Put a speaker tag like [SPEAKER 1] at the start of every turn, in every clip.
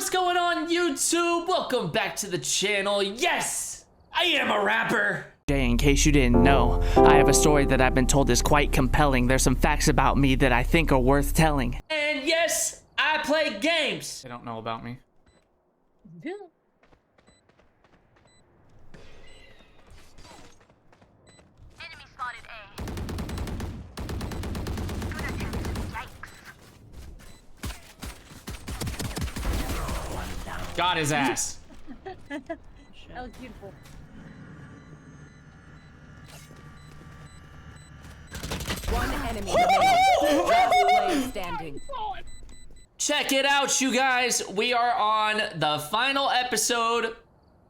[SPEAKER 1] What's going on, YouTube? Welcome back to the channel. Yes, I am a rapper.
[SPEAKER 2] In case you didn't know, I have a story that I've been told is quite compelling. There's some facts about me that I think are worth telling.
[SPEAKER 1] And yes, I play games.
[SPEAKER 2] They don't know about me.
[SPEAKER 3] Yeah.
[SPEAKER 4] Enemy spotted A. Yikes.
[SPEAKER 1] Got his ass.
[SPEAKER 3] That was beautiful.
[SPEAKER 5] One enemy remaining. Last player standing.
[SPEAKER 1] Check it out, you guys. We are on the final episode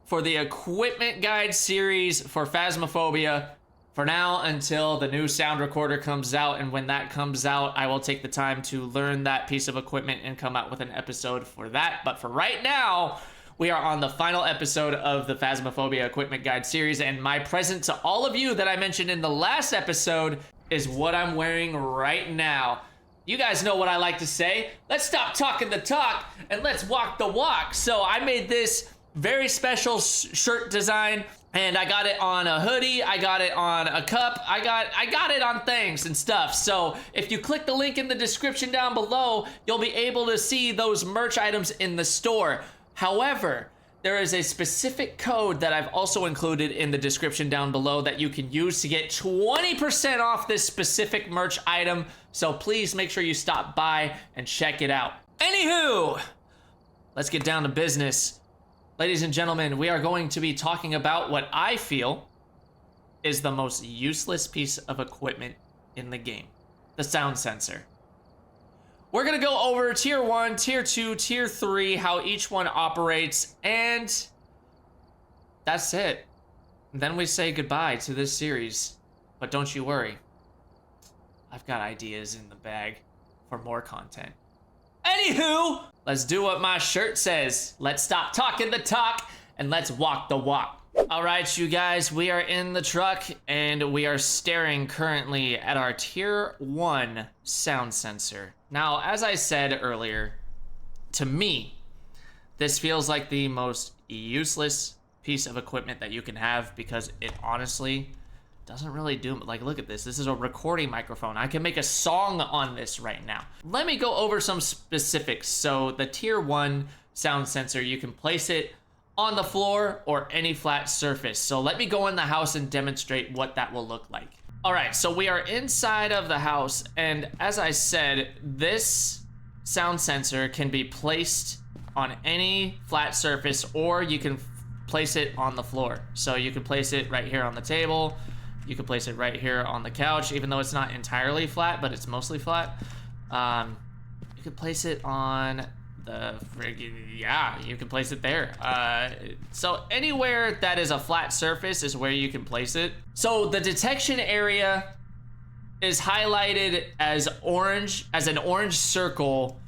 [SPEAKER 1] for the equipment guide series for Phasmophobia. For now, until the new sound recorder comes out, and when that comes out, I will take the time to learn that piece of equipment and come out with an episode for that. But for right now, we are on the final episode of the Phasmophobia equipment guide series, and my present to all of you that I mentioned in the last episode is what I'm wearing right now. You guys know what I like to say. Let's stop talking the talk and let's walk the walk. So I made this very special shirt design, and I got it on a hoodie, I got it on a cup, I got it on things and stuff. So if you click the link in the description down below, you'll be able to see those merch items in the store. However, there is a specific code that I've also included in the description down below that you can use to get 20% off this specific merch item. So please make sure you stop by and check it out. Anywho, let's get down to business. Ladies and gentlemen, we are going to be talking about what I feel is the most useless piece of equipment in the game, the sound sensor. We're gonna go over tier 1, tier 2, tier 3, how each one operates, and that's it. And then we say goodbye to this series. But don't you worry, I've got ideas in the bag for more content. Anywho, let's do what my shirt says. Let's stop talking the talk and let's walk the walk. All right, you guys, we are in the truck and we are staring currently at our tier 1 sound sensor. Now, as I said earlier, to me, this feels like the most useless piece of equipment that you can have because it honestly doesn't really do, like, look at this. This is a recording microphone. I can make a song on this right now. Let me go over some specifics. So the tier 1 sound sensor, you can place it on the floor or any flat surface. So let me go in the house and demonstrate what that will look like. All right, so we are inside of the house, and as I said, this sound sensor can be placed on any flat surface, or you can place it on the floor. So you can place it right here on the table, you can place it right here on the couch, even though it's not entirely flat, but it's mostly flat. You can place it on the yeah, you can place it there. So anywhere that is a flat surface is where you can place it. So the detection area is highlighted as orange, as an orange circle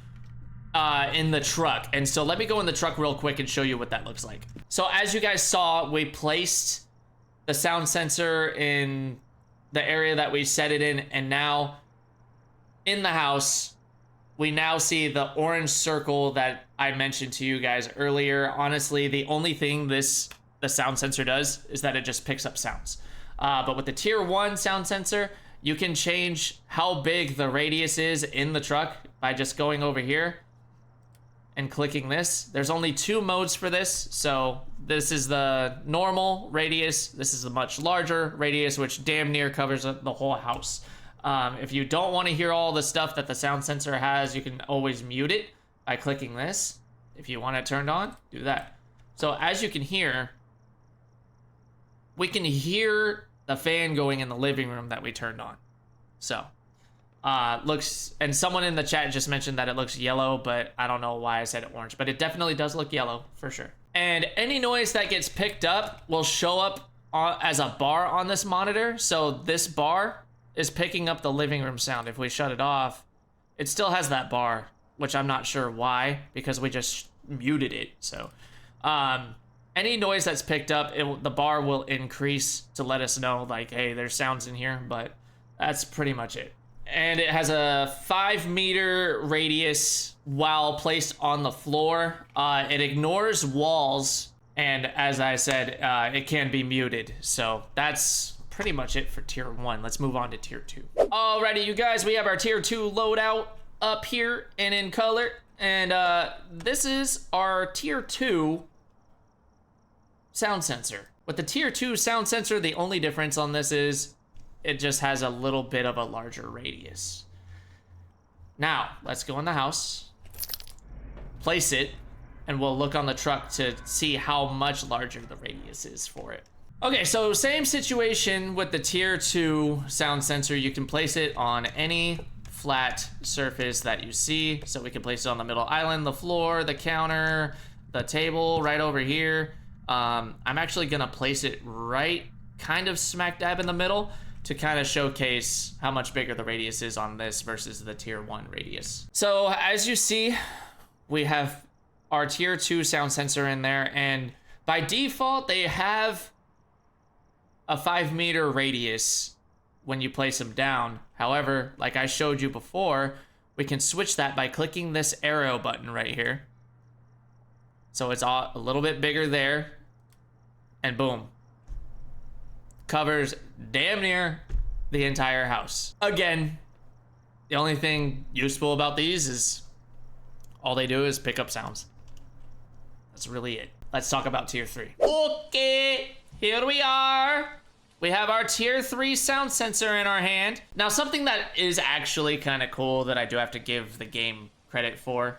[SPEAKER 1] in the truck. And so let me go in the truck real quick and show you what that looks like. So as you guys saw, we placed the sound sensor in the area that we set it in, and now in the house, we now see the orange circle that I mentioned to you guys earlier. Honestly, the only thing the sound sensor does is that it just picks up sounds. But with the tier 1 sound sensor, you can change how big the radius is in the truck by just going over here and clicking this. There's only 2 modes for this. So this is the normal radius. This is a much larger radius, which damn near covers the whole house. If you don't want to hear all the stuff that the sound sensor has, you can always mute it by clicking this. If you want it turned on, do that. So as you can hear, we can hear the fan going in the living room that we turned on. So looks, and someone in the chat just mentioned that it looks yellow, but I don't know why I said orange, but it definitely does look yellow for sure. And any noise that gets picked up will show up as a bar on this monitor. So this bar is picking up the living room sound. If we shut it off, it still has that bar, which I'm not sure why, because we just muted it. So any noise that's picked up, the bar will increase to let us know, like, hey, there's sounds in here, but that's pretty much it. and it has a 5-meter radius while placed on the floor. It ignores walls, and as I said, it can be muted. So that's pretty much it for tier 1. Let's move on to tier 2. Alrighty, you guys, we have our tier 2 loadout up here and in color, and this is our tier 2 sound sensor. With the tier 2 sound sensor, the only difference on this is it just has a little bit of a larger radius. Now, let's go in the house, place it, and we'll look on the truck to see how much larger the radius is for it. Okay, so same situation with the tier 2 sound sensor. You can place it on any flat surface that you see. So we can place it on the middle island, the floor, the counter, the table right over here. I'm actually gonna place it right kind of smack dab in the middle to kind of showcase how much bigger the radius is on this versus the tier 1 radius. So as you see, we have our tier 2 sound sensor in there, and by default they have a 5-meter radius when you place them down. However, like I showed you before, we can switch that by clicking this arrow button right here. So it's a little bit bigger there, and boom, covers damn near the entire house. Again, the only thing useful about these is all they do is pick up sounds. That's really it. Let's talk about tier 3. Okay, here we are. We have our tier 3 sound sensor in our hand. Now, something that is actually kind of cool that I do have to give the game credit for,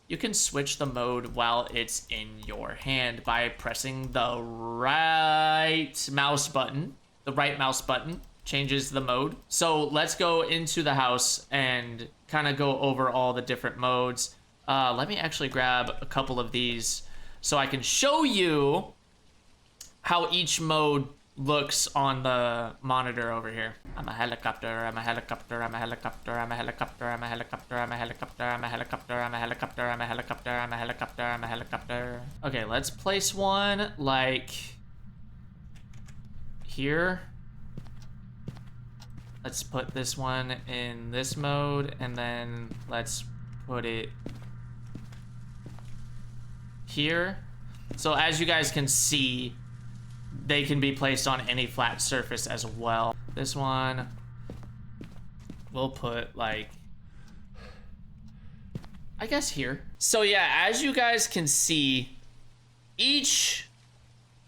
[SPEAKER 1] you can switch the mode while it's in your hand by pressing the right mouse button. The right mouse button changes the mode. So let's go into the house and kind of go over all the different modes. Let me actually grab a couple of these so I can show you how each mode looks on the monitor over here. I'm a helicopter, I'm a helicopter, I'm a helicopter, I'm a helicopter, I'm a helicopter, I'm a helicopter, I'm a helicopter, I'm a helicopter, I'm a helicopter, I'm a helicopter, I'm a helicopter. Okay, let's place one like here. Let's put this one in this mode, and then let's put it here. So as you guys can see, they can be placed on any flat surface as well. This one we'll put like, I guess here. So yeah, as you guys can see, each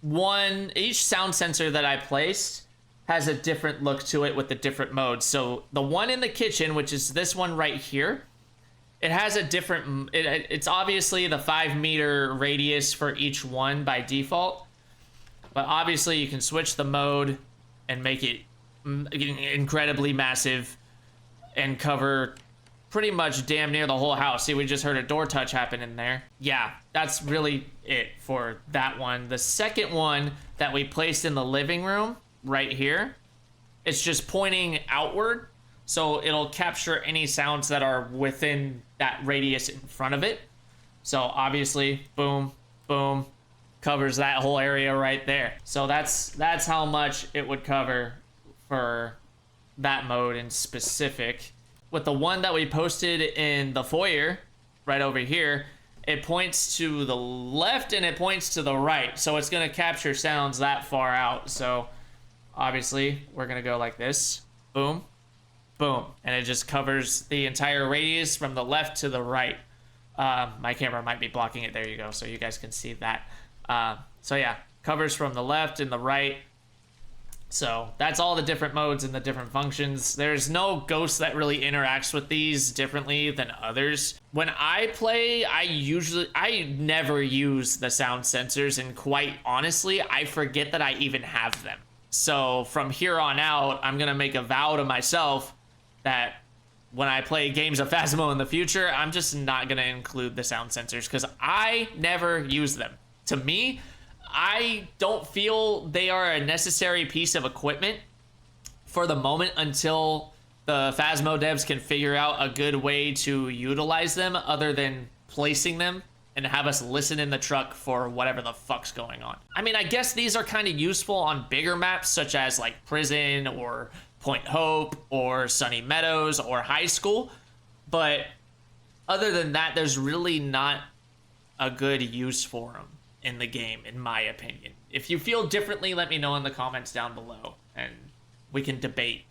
[SPEAKER 1] sound sensor that I placed has a different look to it with the different modes. So the one in the kitchen, which is this one right here, it has a different, it's obviously the 5-meter radius for each one by default. But obviously you can switch the mode and make it incredibly massive and cover pretty much damn near the whole house. See, we just heard a door touch happen in there. Yeah, that's really it for that one. The second one that we placed in the living room right here, it's just pointing outward. So it'll capture any sounds that are within that radius in front of it. So obviously, boom, boom, covers that whole area right there. So that's how much it would cover for that mode in specific. With the one that we posted in the foyer right over here, it points to the left and it points to the right. So it's gonna capture sounds that far out. So obviously we're gonna go like this, boom, boom. And it just covers the entire radius from the left to the right. My camera might be blocking it. There you go. So you guys can see that. So yeah, covers from the left and the right. So that's all the different modes and the different functions. There's no ghost that really interacts with these differently than others. When I play, I never use the sound sensors, and quite honestly, I forget that I even have them. So from here on out, I'm gonna make a vow to myself that when I play games of Phasmo in the future, I'm just not gonna include the sound sensors because I never use them. To me, I don't feel they are a necessary piece of equipment for the moment until the Phasmo devs can figure out a good way to utilize them other than placing them and have us listen in the truck for whatever the fuck's going on. I mean, I guess these are kind of useful on bigger maps such as like prison or Point Hope or Sunny Meadows or high school. But other than that, there's really not a good use for them in the game, in my opinion. If you feel differently, let me know in the comments down below, and we can debate.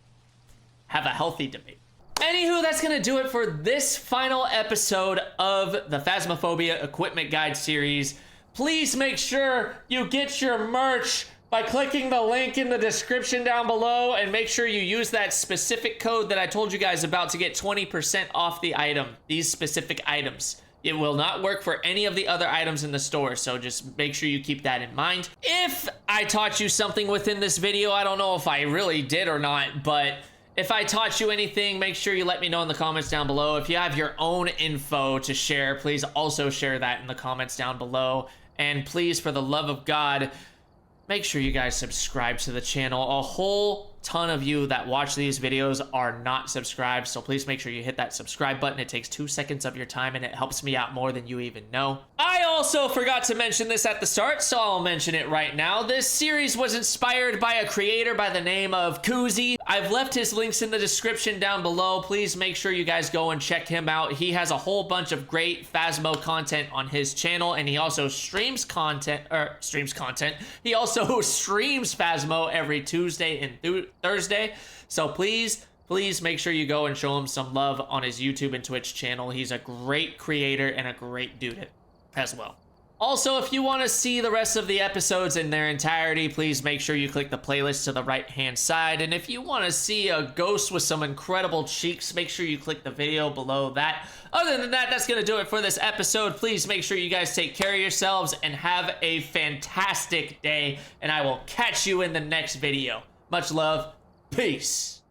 [SPEAKER 1] Have a healthy debate. Anywho, that's gonna do it for this final episode of the Phasmophobia Equipment Guide series. Please make sure you get your merch by clicking the link in the description down below, and make sure you use that specific code that I told you guys about to get 20% off the item, these specific items. It will not work for any of the other items in the store, so just make sure you keep that in mind. If I taught you something within this video, I don't know if I really did or not, but if I taught you anything, make sure you let me know in the comments down below. If you have your own info to share, please also share that in the comments down below. And please, for the love of God, make sure you guys subscribe to the channel. A whole ton of you that watch these videos are not subscribed, so please make sure you hit that subscribe button. It takes 2 seconds of your time, and it helps me out more than you even know. I also forgot to mention this at the start, so I'll mention it right now. This series was inspired by a creator by the name of Coozie. I've left his links in the description down below. Please make sure you guys go and check him out. He has a whole bunch of great Phasmo content on his channel, and he also streams content. He also streams Phasmo every Tuesday and Thursday. So please make sure you go and show him some love on his YouTube and Twitch channel. He's a great creator and a great dude as well. Also, if you want to see the rest of the episodes in their entirety, please make sure you click the playlist to the right-hand side. And if you want to see a ghost with some incredible cheeks, make sure you click the video below that. Other than that, that's going to do it for this episode. Please make sure you guys take care of yourselves and have a fantastic day. And I will catch you in the next video. Much love. Peace.